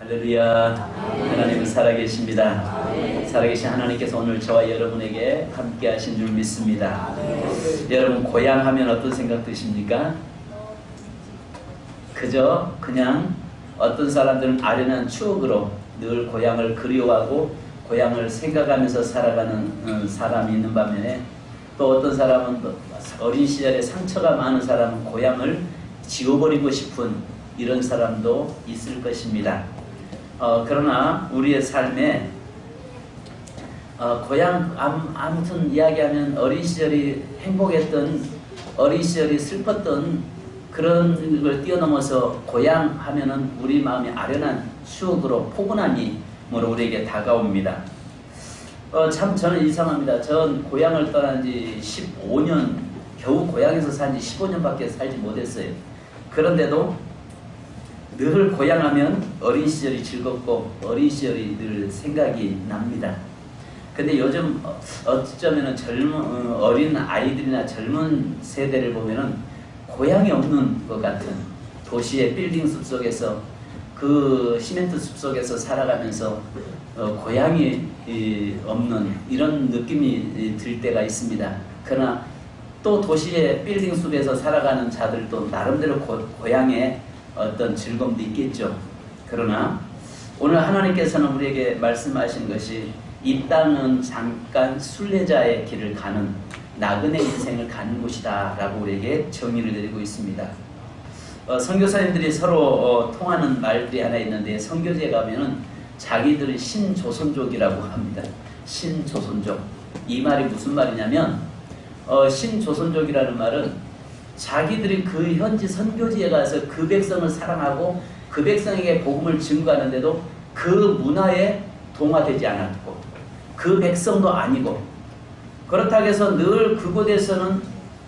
할렐루야. 하나님은 살아계십니다. 살아계신 하나님께서 오늘 저와 여러분에게 함께 하신 줄 믿습니다. 여러분, 고향 하면 어떤 생각 드십니까? 그냥 어떤 사람들은 아련한 추억으로 늘 고향을 그리워하고 고향을 생각하면서 살아가는 사람이 있는 반면에, 또 어떤 사람은 어린 시절에 상처가 많은 사람은 고향을 지워버리고 싶은 이런 사람도 있을 것입니다. 그러나 우리의 삶에 고향 아무튼 이야기하면 어린 시절이 행복했던, 어린 시절이 슬펐던 그런 걸 뛰어넘어서 고향 하면은 우리 마음이 아련한 추억으로 포근함이 우리에게 다가옵니다. 참 저는 이상합니다. 전 고향을 떠난 지 15년, 겨우 고향에서 산 지 15년밖에 살지 못했어요. 그런데도 늘 고향하면 어린 시절이 즐겁고 어린 시절이 늘 생각이 납니다. 근데 요즘 어쩌면은 어린 아이들이나 젊은 세대를 보면은 고향이 없는 것 같은, 도시의 빌딩 숲 속에서, 그 시멘트 숲 속에서 살아가면서 고향이 없는 이런 느낌이 들 때가 있습니다. 그러나 또 도시의 빌딩 숲에서 살아가는 자들도 나름대로 고향의 어떤 즐거움도 있겠죠. 그러나 오늘 하나님께서는 우리에게 말씀하신 것이, 이 땅은 잠깐 순례자의 길을 가는, 나그네 인생을 가는 곳이다 라고 우리에게 정의를 내리고 있습니다. 선교사님들이 서로 통하는 말들이 하나 있는데, 선교지에 가면은 자기들은 신조선족이라고 합니다. 신조선족. 이 말이 무슨 말이냐면, 신조선족이라는 말은 자기들이 그 현지 선교지에 가서 그 백성을 사랑하고 그 백성에게 복음을 증거하는데도 그 문화에 동화되지 않았고 그 백성도 아니고, 그렇다고 해서 늘 그곳에서는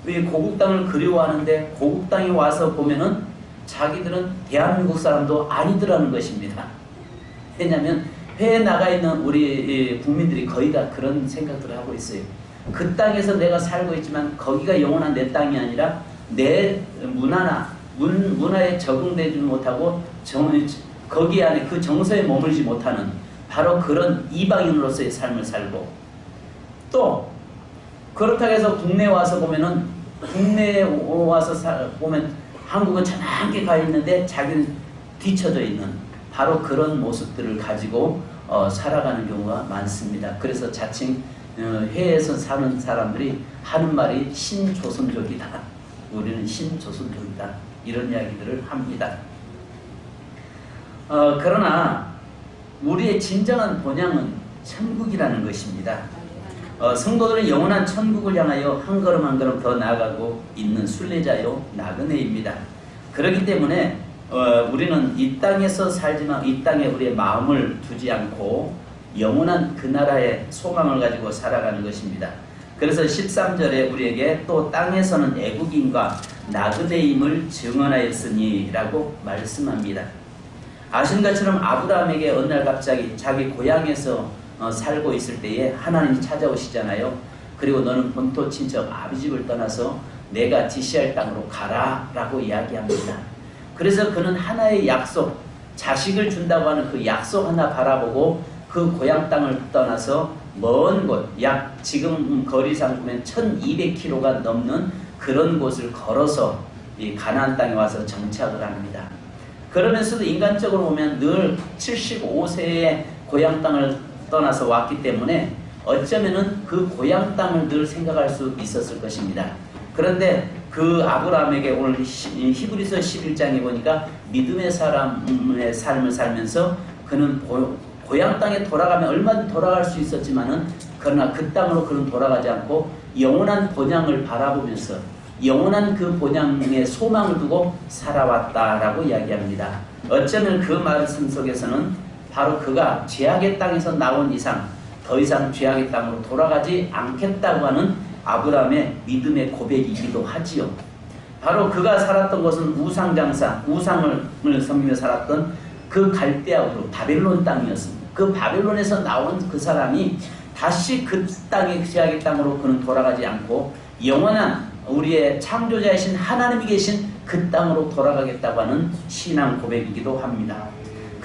왜 고국 땅을 그리워하는데 고국 땅에 와서 보면은 자기들은 대한민국 사람도 아니더라는 것입니다. 왜냐하면 해외에 나가 있는 우리 국민들이 거의 다 그런 생각들을 하고 있어요. 그 땅에서 내가 살고 있지만 거기가 영원한 내 땅이 아니라 내 문화에 적응되지 못하고 거기 안에 그 정서에 머물지 못하는 바로 그런 이방인으로서의 삶을 살고, 또 그렇다고 해서 국내에 와서 보면은, 국내에 와서 보면 한국은 저만하게 가 있는데 자기는 뒤쳐져 있는 바로 그런 모습들을 가지고 살아가는 경우가 많습니다. 그래서 자칭 해외에서 사는 사람들이 하는 말이 신조선족이다, 우리는 신조선족이다, 이런 이야기들을 합니다. 그러나 우리의 진정한 본향은 천국이라는 것입니다. 성도들은 영원한 천국을 향하여 한 걸음 한 걸음 더 나아가고 있는 순례자요, 나그네입니다. 그렇기 때문에 우리는 이 땅에서 살지만 이 땅에 우리의 마음을 두지 않고 영원한 그 나라의 소망을 가지고 살아가는 것입니다. 그래서 13절에 우리에게 또 땅에서는 애국인과 나그네임을 증언하였으니 라고 말씀합니다. 아신 것처럼 아브라함에게 어느 날 갑자기 자기 고향에서 살고 있을 때에 하나님이 찾아오시잖아요. 그리고 너는 본토 친척 아비집을 떠나서 내가 지시할 땅으로 가라 라고 이야기합니다. 그래서 그는 하나의 약속, 자식을 준다고 하는 그 약속 하나 바라보고 그 고향 땅을 떠나서 먼 곳, 약 지금 거리상 보면 1200km가 넘는 그런 곳을 걸어서 이 가나안 땅에 와서 정착을 합니다. 그러면서도 인간적으로 보면 늘 75세의 고향 땅을 떠나서 왔기 때문에 어쩌면은 그 고향 땅을 늘 생각할 수 있었을 것입니다. 그런데 그 아브라함에게 오늘 히브리서 11장에 보니까 믿음의 사람의 삶을 살면서 그는 고향 땅에 돌아가면 얼마든지 돌아갈 수 있었지만은, 그러나 그 땅으로 그는 돌아가지 않고 영원한 본향을 바라보면서 영원한 그 본향에 소망을 두고 살아왔다라고 이야기합니다. 어쩌면 그 말씀 속에서는 바로 그가 죄악의 땅에서 나온 이상 더 이상 죄악의 땅으로 돌아가지 않겠다고 하는 아브라함의 믿음의 고백이기도 하지요. 바로 그가 살았던 곳은 우상장사, 우상을 섬기며 살았던 그 갈대아우르 바벨론 땅이었습니다. 그 바벨론에서 나온 그 사람이 다시 그 땅의 죄악의 땅으로 그는 돌아가지 않고 영원한 우리의 창조자이신 하나님이 계신 그 땅으로 돌아가겠다고 하는 신앙 고백이기도 합니다.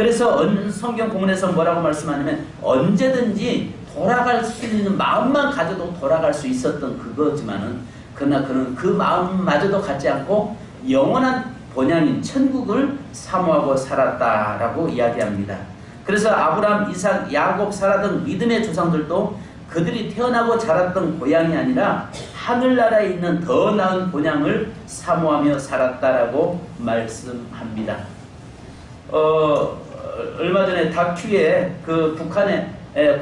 그래서 성경 공문에서 뭐라고 말씀하냐면 언제든지 돌아갈 수 있는 마음만 가져도 돌아갈 수 있었던 그거지만은 그러나 그는 그 마음마저도 갖지 않고 영원한 본향인 천국을 사모하고 살았다라고 이야기합니다. 그래서 아브라함, 이삭, 야곱, 사라 등 믿음의 조상들도 그들이 태어나고 자랐던 고향이 아니라 하늘나라에 있는 더 나은 본향을 사모하며 살았다라고 말씀합니다. 얼마 전에 다큐에 그 북한에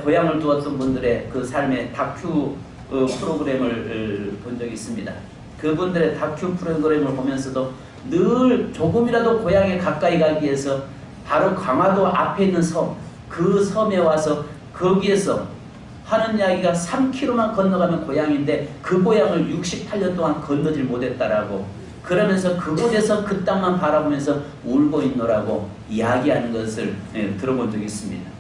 고향을 두었던 분들의 그 삶의 다큐 프로그램을 본 적이 있습니다. 그분들의 다큐 프로그램을 보면서도 늘 조금이라도 고향에 가까이 가기 위해서 바로 강화도 앞에 있는 섬, 그 섬에 와서 거기에서 하는 이야기가 3km만 건너가면 고향인데 그 고향을 68년 동안 건너질 못했다라고, 그러면서 그곳에서 그 땅만 바라보면서 울고 있노라고 이야기하는 것을 들어본 적이 있습니다.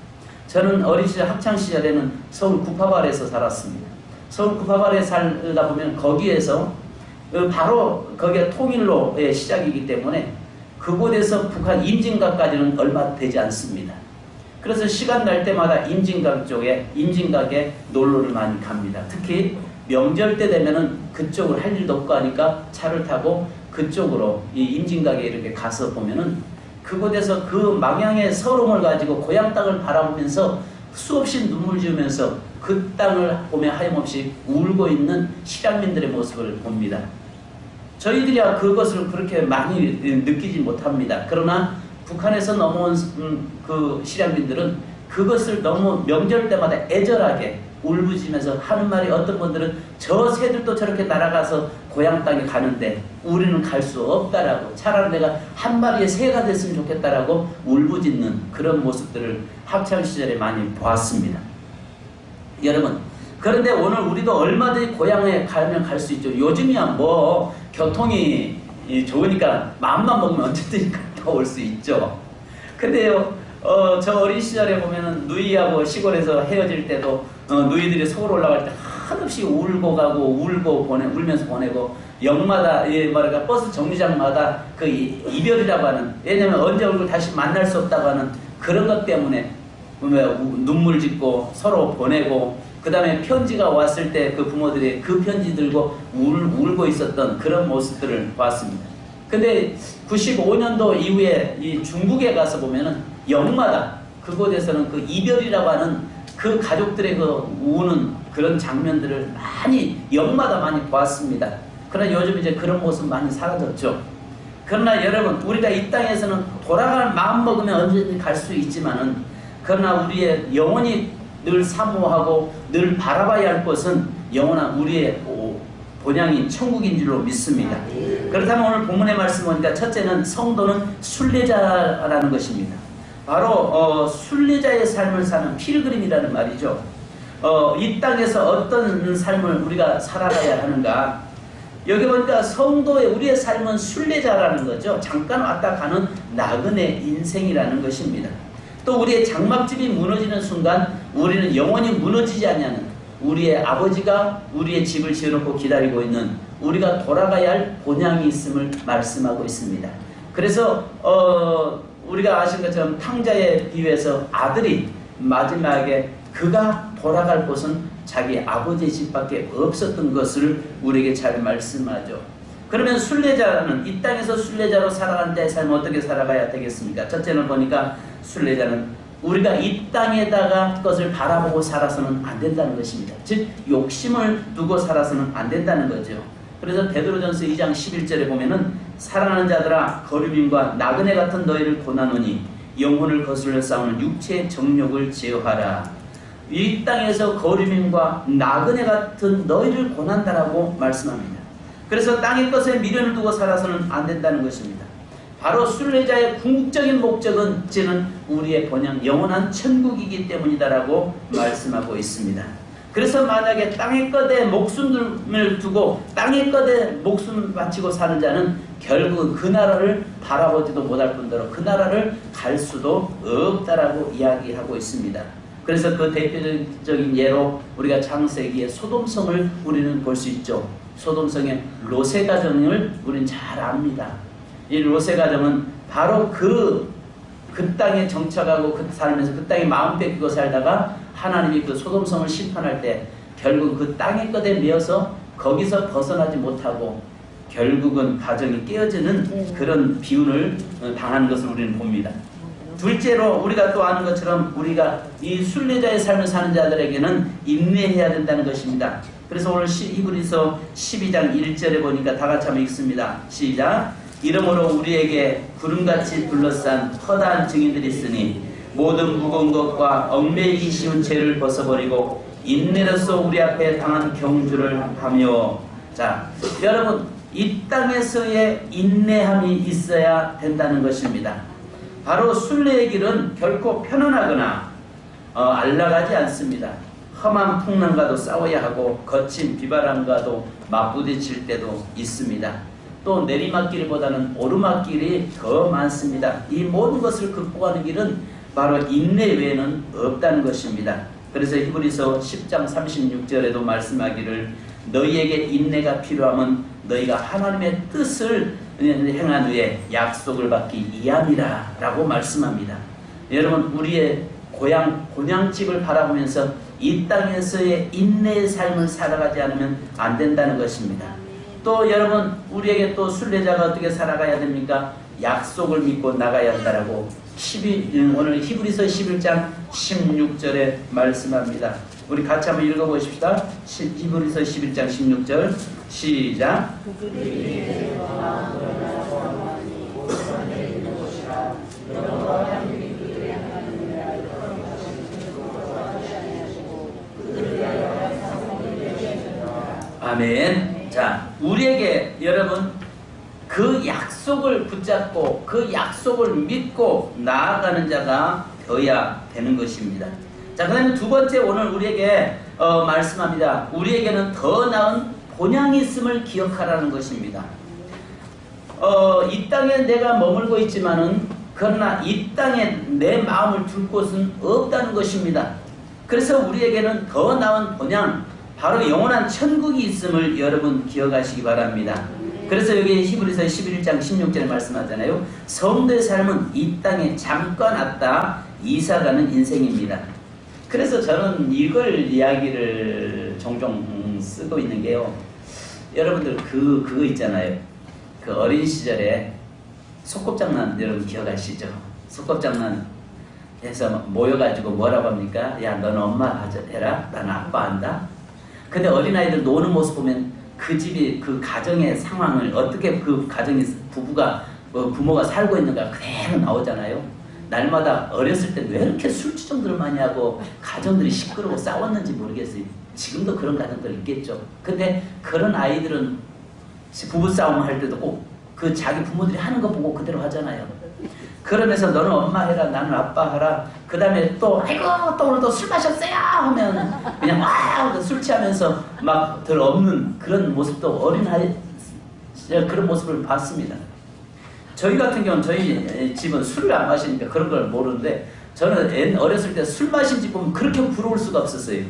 저는 어린 시절 학창시절에는 서울 구파발에서 살았습니다. 서울 구파발에 살다 보면 거기에서 바로 거기가 통일로의 시작이기 때문에 그곳에서 북한 임진각까지는 얼마 되지 않습니다. 그래서 시간 날 때마다 임진각 쪽에, 임진각에 놀러를 많이 갑니다. 특히 명절 때 되면은 그쪽을 할 일도 없고 하니까 차를 타고 그쪽으로 이 임진각에 이렇게 가서 보면은 그곳에서 그 망향의 서름을 가지고 고향 땅을 바라보면서 수없이 눈물 지으면서 그 땅을 보며 하염없이 울고 있는 실향민들의 모습을 봅니다. 저희들이야 그것을 그렇게 많이 느끼지 못합니다. 그러나 북한에서 넘어온 그 실향민들은 그것을 너무 명절 때마다 애절하게 울부짖으면서 하는 말이, 어떤 분들은 저 새들도 저렇게 날아가서 고향 땅에 가는데 우리는 갈 수 없다라고, 차라리 내가 한 마리의 새가 됐으면 좋겠다라고 울부짖는 그런 모습들을 학창시절에 많이 보았습니다. 여러분, 그런데 오늘 우리도 얼마든지 고향에 가면 갈 수 있죠. 요즘이야 뭐 교통이 좋으니까 마음만 먹으면 언제든지 갔다 올 수 있죠. 근데요, 저 어린 시절에 보면은 누이하고 시골에서 헤어질 때도 누이들이 서울 올라갈 때 한없이 울고 가고 울고 울면서 보내고, 역마다 뭐랄까 버스 정류장마다 그 이별이라고 하는, 왜냐면 언제 얼굴 다시 만날 수 없다고 하는 그런 것 때문에 눈물 짓고 서로 보내고, 그 다음에 편지가 왔을 때 그 부모들이 그 편지 들고 울고 있었던 그런 모습들을 봤습니다. 근데 95년도 이후에 이 중국에 가서 보면은 역마다 그곳에서는 그 이별이라고 하는 그 가족들의 그 우는 그런 장면들을 많이 역마다 많이 보았습니다. 그러나 요즘 이제 그런 모습 많이 사라졌죠. 그러나 여러분, 우리가 이 땅에서는 돌아갈 마음 먹으면 언제든지 갈 수 있지만은, 그러나 우리의 영원히 늘 사모하고 늘 바라봐야 할 것은 영원한 우리의 본향인 천국인 줄로 믿습니다. 그렇다면 오늘 본문의 말씀 보니까 첫째는 성도는 순례자라는 것입니다. 바로 순례자의 삶을 사는 필그림이라는 말이죠. 이 땅에서 어떤 삶을 우리가 살아가야 하는가. 여기 보니까 성도의 우리의 삶은 순례자라는 거죠. 잠깐 왔다 가는 나그네 인생이라는 것입니다. 또 우리의 장막집이 무너지는 순간 우리는 영원히 무너지지 않냐는, 우리의 아버지가 우리의 집을 지어놓고 기다리고 있는, 우리가 돌아가야 할 본향이 있음을 말씀하고 있습니다. 그래서 우리가 아신 것처럼 탕자에 비유해서 아들이 마지막에 그가 돌아갈 곳은 자기 아버지의 집밖에 없었던 것을 우리에게 잘 말씀하죠. 그러면 순례자는, 이 땅에서 순례자로 살아가는 자의 삶은 어떻게 살아가야 되겠습니까? 첫째는 보니까 순례자는 우리가 이 땅에다가 것을 바라보고 살아서는 안 된다는 것입니다. 즉 욕심을 두고 살아서는 안 된다는 거죠. 그래서 베드로전서 2장 11절에 보면은 사랑하는 자들아, 거류민과 나그네 같은 너희를 고나노니 영혼을 거슬러 싸우는 육체의 정욕을 제어하라. 이 땅에서 거류민과 나그네 같은 너희를 고난다라고 말씀합니다. 그래서 땅의 것에 미련을 두고 살아서는 안 된다는 것입니다. 바로 순례자의 궁극적인 목적은 이제는 우리의 본향 영원한 천국이기 때문이다라고 말씀하고 있습니다. 그래서 만약에 땅의 것에 목숨을 두고 땅의 것에 목숨을 바치고 사는 자는 결국 그 나라를 바라보지도 못할 뿐더러 그 나라를 갈 수도 없다라고 이야기하고 있습니다. 그래서 그 대표적인 예로 우리가 창세기의 소돔성을 우리는 볼 수 있죠. 소돔성의 롯의 가정을 우리는 잘 압니다. 이 롯의 가정은 바로 그 그 땅에 정착하고 그 살면서 그 땅에 마음 뺏기고 살다가 하나님이 그 소돔성을 심판할 때 결국 그 땅의 것에 매여서 거기서 벗어나지 못하고 결국은 가정이 깨어지는 그런 비운을 당하는 것을 우리는 봅니다. 둘째로 우리가 또 아는 것처럼 우리가 이 순례자의 삶을 사는 자들에게는 인내해야 된다는 것입니다. 그래서 오늘 히브리서 12장 1절에 보니까 다 같이 한번 읽습니다. 시작. 이러므로 우리에게 구름같이 둘러싼 허다한 증인들이 있으니 모든 무거운 것과 얽매이기 쉬운 죄를 벗어버리고 인내로서 우리 앞에 당한 경주를 하며. 자, 여러분 이 땅에서의 인내함이 있어야 된다는 것입니다. 바로 순례의 길은 결코 편안하거나 안락하지 않습니다. 험한 풍랑과도 싸워야 하고 거친 비바람과도 맞부딪힐 때도 있습니다. 또 내리막길보다는 오르막길이 더 많습니다. 이 모든 것을 극복하는 길은 바로 인내 외에는 없다는 것입니다. 그래서 히브리서 10장 36절에도 말씀하기를 너희에게 인내가 필요하면 너희가 하나님의 뜻을 행한 후에 약속을 받기 이함이라 라고 말씀합니다. 여러분 우리의 본향집을 바라보면서 이 땅에서의 인내의 삶을 살아가지 않으면 안 된다는 것입니다. 또 여러분 우리에게 또 순례자가 어떻게 살아가야 됩니까? 약속을 믿고 나가야 한다라고 오늘 히브리서 11장 16절에 말씀합니다. 우리 같이 한번 읽어보십시다. 히브리서 11장 16절 시작. 아멘. 자, 우리에게 여러분 그 약속을 붙잡고 그 약속을 믿고 나아가는 자가 되어야 되는 것입니다. 자, 그 다음에 두 번째 오늘 우리에게 말씀합니다. 우리에게는 더 나은 본향이 있음을 기억하라는 것입니다. 이 땅에 내가 머물고 있지만은 그러나 이 땅에 내 마음을 둘 곳은 없다는 것입니다. 그래서 우리에게는 더 나은 본향, 바로 영원한 천국이 있음을 여러분 기억하시기 바랍니다. 그래서 여기 히브리서 11장 16절에 말씀하잖아요. 성도의 삶은 이 땅에 잠깐 왔다 이사가는 인생입니다. 그래서 저는 이걸 이야기를 종종 쓰고 있는 게요. 여러분들 그거 있잖아요. 그 어린 시절에 소꿉장난 여러분 기억하시죠? 소꿉장난 해서 모여가지고 뭐라고 합니까? 야, 너는 엄마 해라. 나는 아빠 한다. 근데 어린아이들 노는 모습 보면 그 집이 그 가정의 상황을 어떻게 그 가정이 부부가 부모가 살고 있는가 그대로 나오잖아요. 날마다 어렸을 때 왜 이렇게 술주정들을 많이 하고 가정들이 시끄러워 싸웠는지 모르겠어요. 지금도 그런 가정들 있겠죠. 근데 그런 아이들은 부부싸움 할 때도 꼭 그 자기 부모들이 하는 거 보고 그대로 하잖아요. 그러면서 너는 엄마 해라 나는 아빠 하라. 그 다음에 또 아이고 또 오늘 또 술 마셨어요 하면 그냥 막 술 취하면서 막 덜 없는 그런 모습도 어린아이 그런 모습을 봤습니다. 저희 같은 경우는 저희 집은 술을 안 마시니까 그런 걸 모르는데 저는 어렸을 때 술 마신 집 보면 그렇게 부러울 수가 없었어요.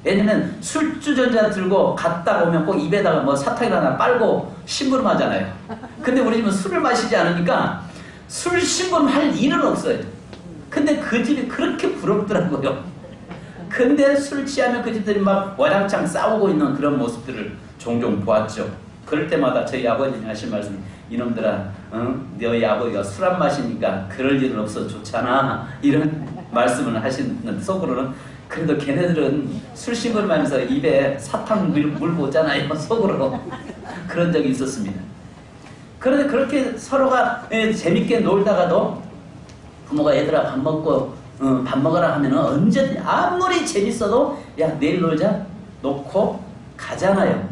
왜냐면 술주전자 들고 갔다 오면 꼭 입에다가 뭐 사탕이나 하나 빨고 심부름하잖아요. 근데 우리 집은 술을 마시지 않으니까 술 심부름할 일은 없어요. 근데 그 집이 그렇게 부럽더라고요. 근데 술 취하면 그 집들이 막 와장창 싸우고 있는 그런 모습들을 종종 보았죠. 그럴 때마다 저희 아버님이 하신 말씀이 이놈들아 너희 아버지가 술 안 마시니까 그럴 일은 없어 좋잖아 이런 말씀을 하시는 속으로는 그래도 걔네들은 술 심부름하면서 입에 사탕 물고 오잖아요. 속으로 그런 적이 있었습니다. 그런데 그렇게 서로가 재밌게 놀다가도 부모가 얘들아 밥 먹고 밥 먹으라 하면은 언제든지 아무리 재밌어도 야 내일 놀자 놓고 가잖아요.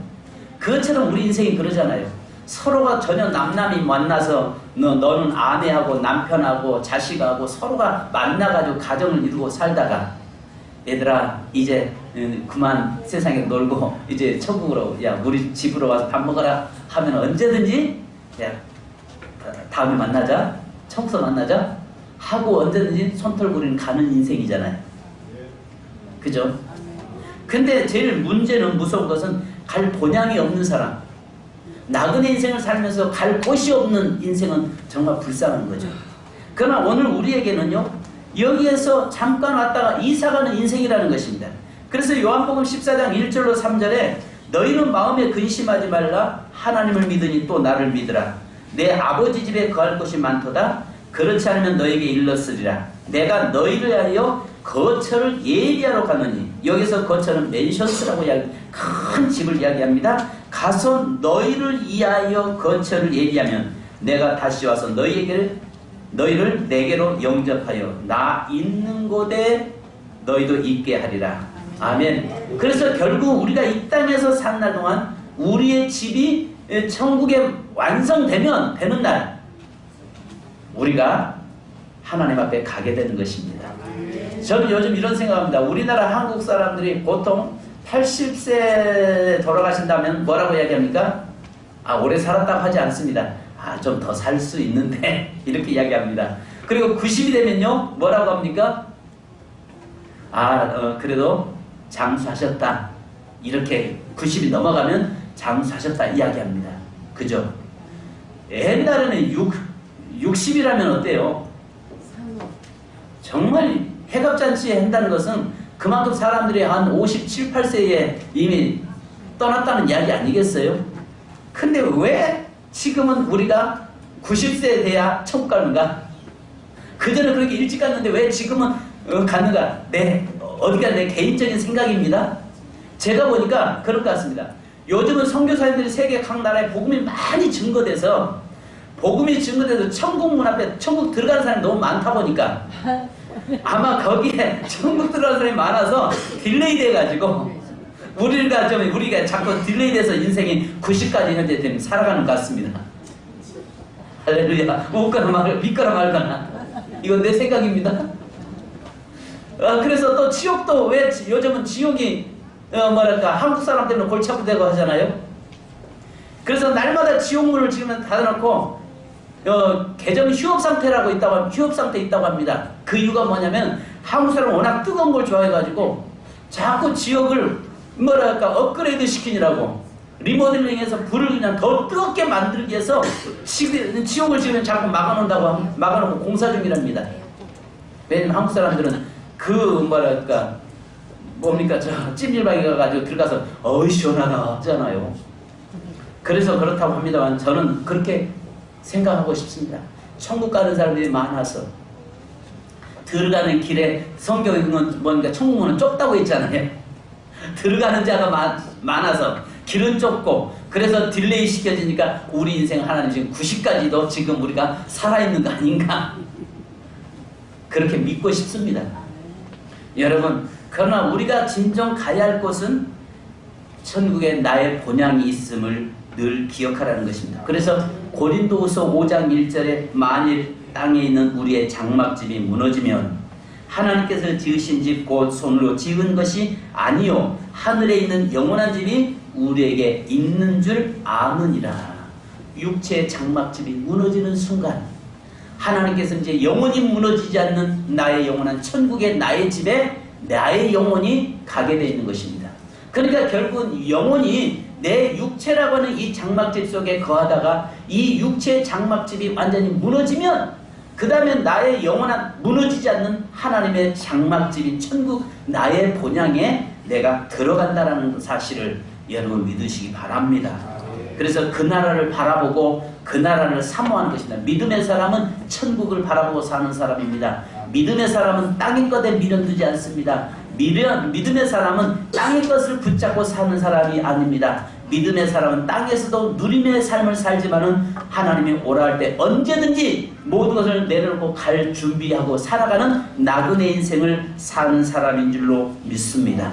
그것처럼 우리 인생이 그러잖아요. 서로가 전혀 남남이 만나서 너는 아내하고 남편하고 자식하고 서로가 만나가지고 가정을 이루고 살다가 얘들아 이제 그만 세상에 놀고 이제 천국으로 야 우리 집으로 와서 밥 먹어라 하면 언제든지 야 다음에 만나자 청소 만나자 하고 언제든지 손털고리는 가는 인생이잖아요. 그죠? 근데 제일 문제는 무서운 것은 갈 본향이 없는 사람, 나그네 인생을 살면서 갈 곳이 없는 인생은 정말 불쌍한 거죠. 그러나 오늘 우리에게는요, 여기에서 잠깐 왔다가 이사가는 인생이라는 것입니다. 그래서 요한복음 14장 1절로 3절에 너희는 마음에 근심하지 말라. 하나님을 믿으니 또 나를 믿으라. 내 아버지 집에 거할 곳이 많도다. 그렇지 않으면 너에게 일렀으리라. 내가 너희를 위하여 거처를 예비하러 가느니, 여기서 거처는 맨션스라고 큰 집을 이야기합니다. 가서 너희를 위하여 거처를 예비하면 내가 다시 와서 너희를 내게로 영접하여 나 있는 곳에 너희도 있게 하리라. 아멘. 그래서 결국 우리가 이 땅에서 사는 날 동안 우리의 집이 천국에 완성되면 되는 날 우리가 하나님 앞에 가게 되는 것입니다. 저는 요즘 이런 생각합니다. 우리나라 한국 사람들이 보통 80세 돌아가신다면 뭐라고 이야기합니까? 오래 살았다고 하지 않습니다. 좀 더 살 수 있는데 이렇게 이야기합니다. 그리고 90이 되면요 뭐라고 합니까? 그래도 장수하셨다. 이렇게 90이 넘어가면 장수하셨다 이야기합니다. 그죠? 옛날에는 60이라면 어때요? 정말 해갑잔치 한다는 것은 그만큼 사람들이 한 57, 8세에 이미 떠났다는 이야기 아니겠어요? 근데 왜 지금은 우리가 90세 돼야 천국 가는가? 그전에 그렇게 일찍 갔는데 왜 지금은 가는가? 어디가 내 개인적인 생각입니다. 제가 보니까 그럴 것 같습니다. 요즘은 선교사님들이 세계 각 나라에 복음이 많이 증거돼서 천국 문 앞에 천국 들어가는 사람이 너무 많다 보니까 아마 거기에 천국 들어가는 사람이 많아서 딜레이 돼가지고 우리가 자꾸 딜레이 돼서 인생이 90까지 현재 살아가는 것 같습니다. 할렐루야. 믿거나 말거나. 이건 내 생각입니다. 그래서 또 지옥도 왜 요즘은 지옥이 한국 사람들은 골치 아프다고 하잖아요. 그래서 날마다 지옥문을 지금 닫아놓고 개정 휴업 상태 있다고 합니다. 그 이유가 뭐냐면 한국 사람은 워낙 뜨거운 걸 좋아해가지고 자꾸 지옥을 업그레이드 시키느라고 리모델링해서 불을 그냥 더 뜨겁게 만들기 위해서 지옥을 지금 자꾸 막아놓고 공사 중이랍니다. 왜냐면 한국 사람들은 찜질방에 가가지고 들어가서 시원하다 하잖아요. 그래서 그렇다고 합니다만 저는 그렇게 생각하고 싶습니다. 천국 가는 사람들이 많아서 들어가는 길에 성경에는 천국문은 좁다고 했잖아요. 들어가는 자가 많아서 길은 좁고 그래서 딜레이 시켜지니까 우리 인생 하나님 지금 90까지도 지금 우리가 살아있는 거 아닌가? 그렇게 믿고 싶습니다. 여러분, 그러나 우리가 진정 가야 할 곳은 천국에 나의 본향이 있음을 늘 기억하라는 것입니다. 그래서 고린도후서 5장 1절에 만일 땅에 있는 우리의 장막집이 무너지면 하나님께서 지으신 집 곧 손으로 지은 것이 아니요 하늘에 있는 영원한 집이 우리에게 있는 줄 아느니라. 육체의 장막집이 무너지는 순간 하나님께서 이제 영원히 무너지지 않는 나의 영원한 천국의 나의 집에 나의 영혼이 가게 되어 있는 것입니다. 그러니까 결국은 영혼이 내 육체라고 하는 이 장막집 속에 거하다가 이 육체의 장막집이 완전히 무너지면 그 다음에 나의 영원한 무너지지 않는 하나님의 장막집인 천국 나의 본향에 내가 들어간다는 사실을 여러분 믿으시기 바랍니다. 그래서 그 나라를 바라보고 그 나라를 사모하는 것입니다. 믿음의 사람은 천국을 바라보고 사는 사람입니다. 믿음의 사람은 땅의 것에 미련 두지 않습니다. 믿음의 사람은 땅의 것을 붙잡고 사는 사람이 아닙니다. 믿음의 사람은 땅에서도 누림의 삶을 살지만은 하나님이 오라 할 때 언제든지 모든 것을 내려놓고 갈 준비하고 살아가는 나그네 인생을 사는 사람인 줄로 믿습니다.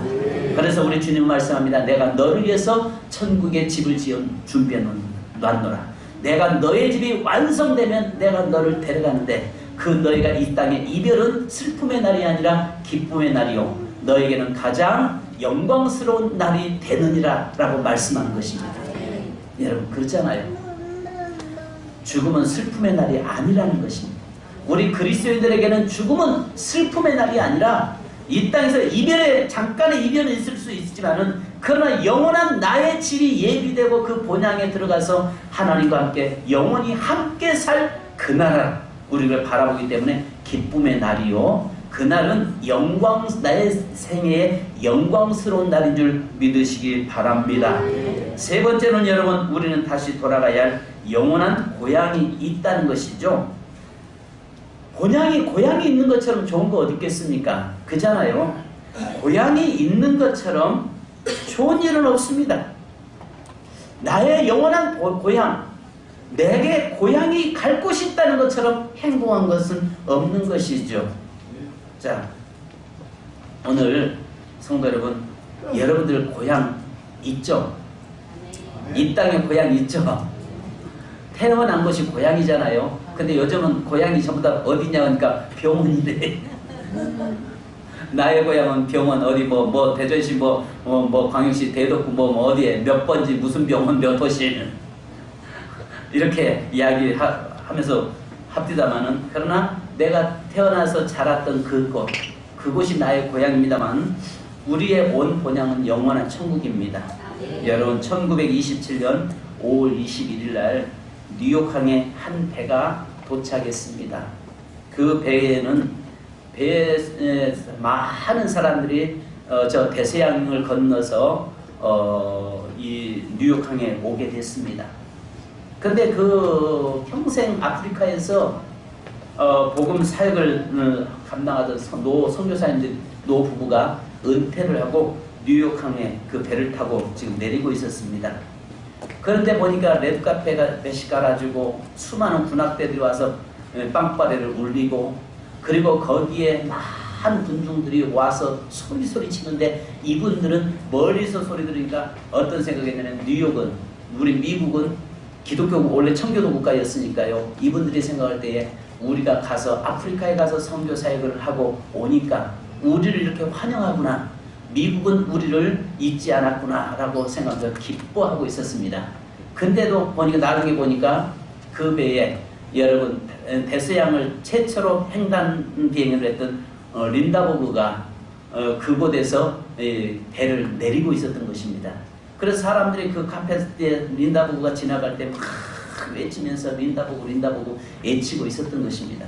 그래서 우리 주님 말씀합니다. 내가 너를 위해서 천국의 집을 지어 준비해 놨노라. 내가 너의 집이 완성되면 내가 너를 데려가는데 그 너희가 이 땅에 이별은 슬픔의 날이 아니라 기쁨의 날이요 너에게는 가장 영광스러운 날이 되느니라 라고 말씀하는 것입니다. 여러분 그렇잖아요. 죽음은 슬픔의 날이 아니라는 것입니다. 우리 그리스도인들에게는 죽음은 슬픔의 날이 아니라 이 땅에서 잠깐의 이별은 있을 수 있지만은 그러나 영원한 나의 집이 예비되고 그 본향에 들어가서 하나님과 함께 영원히 함께 살 그 나라 우리를 바라보기 때문에 기쁨의 날이요. 그날은 나의 생애의 영광스러운 날인 줄 믿으시기 바랍니다. 세 번째는 여러분, 우리는 다시 돌아가야 할 영원한 고향이 있다는 것이죠. 고향이 있는 것처럼 좋은 거 어디 있겠습니까? 그잖아요. 고향이 있는 것처럼 좋은 일은 없습니다. 나의 영원한 고향, 내게 고향이 갈 곳이 있다는 것처럼 행복한 것은 없는 것이죠. 자, 오늘 성도 여러분, 여러분들 고향 있죠? 이 땅에 고향 있죠? 태어난 곳이 고향이잖아요. 근데 요즘은 고향이 전부 다 어디냐 하니까 병원이래. 나의 고향은 병원 어디 대전시 광역시 대덕구 어디에 몇 번지 무슨 병원 몇 호실 이렇게 이야기하면서 합디다마는, 그러나 내가 태어나서 자랐던 그곳이 나의 고향입니다만 우리의 온 본향은 영원한 천국입니다. 여러분, 1927년 5월 21일 날 뉴욕항에 한 배가 도착했습니다. 그 배에 많은 사람들이 저 대서양을 건너서 이 뉴욕항에 오게 됐습니다. 근데 그 평생 아프리카에서 복음 사역을 감당하던 선교사님들 부부가 은퇴를 하고 뉴욕항에 그 배를 타고 지금 내리고 있었습니다. 그런데 보니까 레드카페가 몇시 깔아주고 수많은 군악대들이 와서 빵빠레를 울리고, 그리고 거기에 많은 군중들이 와서 소리 치는데 이분들은 멀리서 소리 들으니까 어떤 생각이 했냐면, 뉴욕은, 우리 미국은 기독교 원래 청교도 국가였으니까요. 이분들이 생각할 때에 우리가 가서 아프리카에 가서 선교 사역을 하고 오니까 우리를 이렇게 환영하구나, 미국은 우리를 잊지 않았구나 라고 생각하면서 기뻐하고 있었습니다. 근데도 나중에 보니까 그 배에 여러분 대서양을 최초로 횡단 비행을 했던 린다버그가 그곳에서 배를 내리고 있었던 것입니다. 그래서 사람들이 그 카페에 린다버그가 지나갈 때 막 외치면서 린다버그 외치고 있었던 것입니다.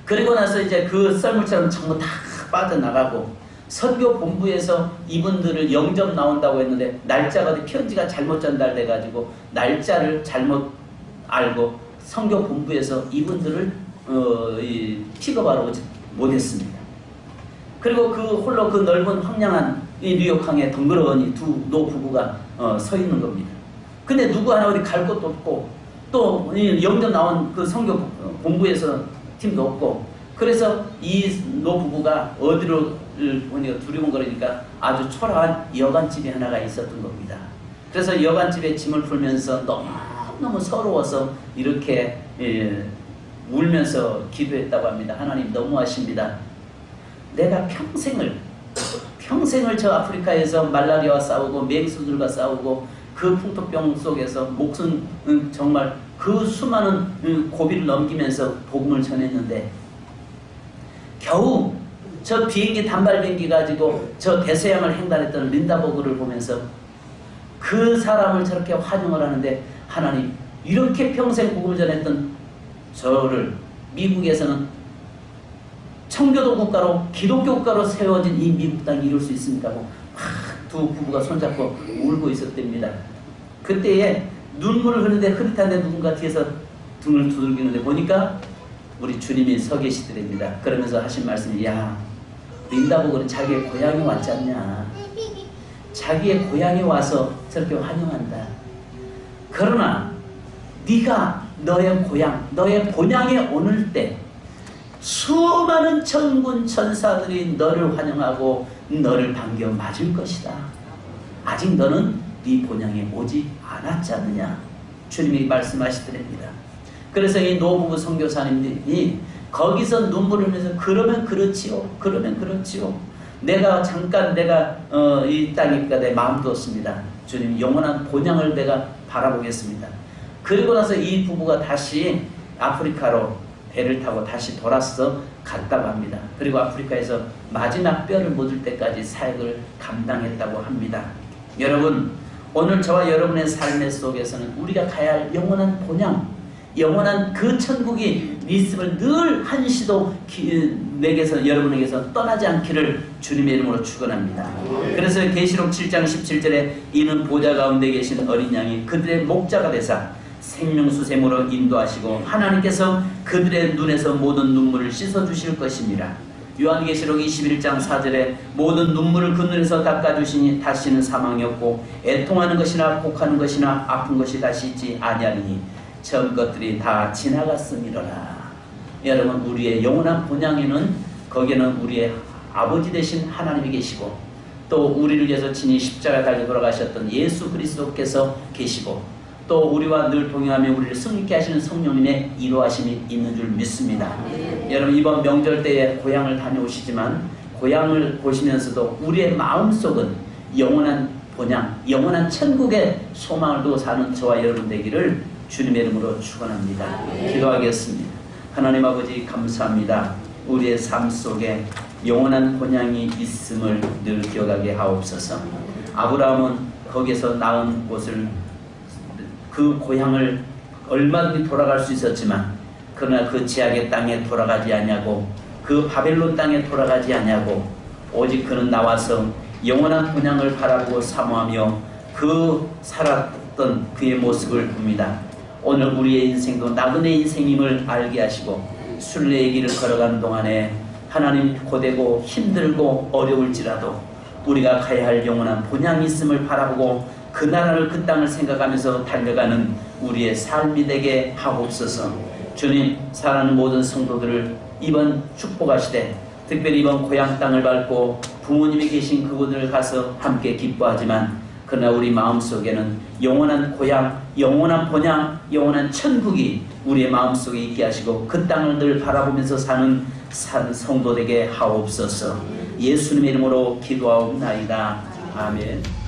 그리고 나서 이제 그 썰물처럼 전부 다 빠져나가고, 선교 본부에서 이분들을 영접 나온다고 했는데 날짜가 편지가 잘못 전달돼 가지고 날짜를 잘못 알고 선교 본부에서 이분들을 픽업하러 못했습니다. 그리고 홀로 그 넓은 황량한 이 뉴욕항에 덩그러니 두 노부부가 서 있는 겁니다. 근데 누구 하나 어디 갈 곳도 없고, 또 영접 나온 그 선교 본부에서 팀도 없고, 그래서 이 노부부가 어디로 보니까 두리번거리니까 아주 초라한 여관집이 하나가 있었던 겁니다. 그래서 여관집에 짐을 풀면서 너무 서러워서 이렇게 울면서 기도했다고 합니다. 하나님 너무하십니다. 내가 평생을 저 아프리카에서 말라리아와 싸우고 맹수들과 싸우고 그 풍토병 속에서 목숨 정말 그 수많은 고비를 넘기면서 복음을 전했는데, 겨우 저 비행기 단발 비행기 가지고 저 대서양을 횡단했던 린다버그를 보면서 그 사람을 저렇게 환영을 하는데, 하나님 이렇게 평생 복음을 전했던 저를 미국에서는 청교도 국가로 기독교 국가로 세워진 이 미국 땅이 이룰 수 있습니까? 하고 두 부부가 손잡고 울고 있었답니다. 그때에 눈물을 흘리는데 흐릿한데 누군가 뒤에서 등을 두들기는데 보니까 우리 주님이 서 계시더랍니다. 그러면서 하신 말씀이, 야, 린다버그는 자기의 고향에 왔지 않냐. 자기의 고향에 와서 저렇게 환영한다. 그러나 네가 너의 고향, 너의 본향에 오늘 때 수많은 천군 천사들이 너를 환영하고 너를 반겨 맞을 것이다. 아직 너는 네 본향에 오지 않았지 않느냐. 주님이 말씀하시더랍니다. 그래서 이 노부부 선교사님들이 거기서 눈물을 흘리면서 그러면 그렇지요. 내가 잠깐 이 땅에 내 마음 두었습니다. 주님 영원한 본향을 내가 바라보겠습니다. 그리고 나서 이 부부가 다시 아프리카로 배를 타고 다시 돌아서 갔다고 합니다. 그리고 아프리카에서 마지막 뼈를 묻을 때까지 사역을 감당했다고 합니다. 여러분, 오늘 저와 여러분의 삶의 속에서는 우리가 가야 할 영원한 본향, 영원한 그 천국이 있음을 늘 한시도 내게서 여러분에게서 떠나지 않기를 주님의 이름으로 축원합니다. 그래서 계시록 7장 17절에 이는 보좌 가운데 계신 어린 양이 그들의 목자가 되사 생명수샘으로 인도하시고 하나님께서 그들의 눈에서 모든 눈물을 씻어주실 것입니다. 요한계시록 21장 4절에 모든 눈물을 그 눈에서 닦아주시니 다시는 사망이 없고 애통하는 것이나 곡하는 것이나 아픈 것이 다시 있지 아니하리니 전 것들이 다 지나갔음이로라. 여러분, 우리의 영원한 본향에는 거기에는 우리의 아버지 되신 하나님이 계시고 또 우리를 위해서 친히 십자가 달려 돌아가셨던 예수 그리스도께서 계시고 또 우리와 늘 동행하며 우리를 승리케 하시는 성령님의 인도하심이 있는 줄 믿습니다. 여러분, 이번 명절 때에 고향을 다녀오시지만 고향을 보시면서도 우리의 마음속은 영원한 본향, 영원한 천국의 소망을 두고 사는 저와 여러분 되기를 주님의 이름으로 축원합니다. 기도하겠습니다. 하나님 아버지, 감사합니다. 우리의 삶 속에 영원한 본향이 있음을 늘 기억하게 하옵소서. 아브라함은 거기에서 낳은 곳을, 그 고향을 얼마든지 돌아갈 수 있었지만 그러나 그 제약의 땅에 돌아가지 않냐고, 그 바벨론 땅에 돌아가지 않냐고, 오직 그는 나와서 영원한 본향을 바라보고 사모하며 그 살았던 그의 모습을 봅니다. 오늘 우리의 인생도 나그네 인생임을 알게 하시고 순례의 길을 걸어가는 동안에 하나님 고되고 힘들고 어려울지라도 우리가 가야 할 영원한 본향이 있음을 바라보고 그 나라를, 그 땅을 생각하면서 달려가는 우리의 삶이 되게 하옵소서. 주님, 사랑하는 모든 성도들을 이번 축복하시되 특별히 이번 고향 땅을 밟고 부모님이 계신 그곳을 가서 함께 기뻐하지만 그러나 우리 마음속에는 영원한 고향, 영원한 본향, 영원한 천국이 우리의 마음속에 있게 하시고 그 땅을 늘 바라보면서 사는 성도 되게 하옵소서. 예수님의 이름으로 기도하옵나이다. 아멘.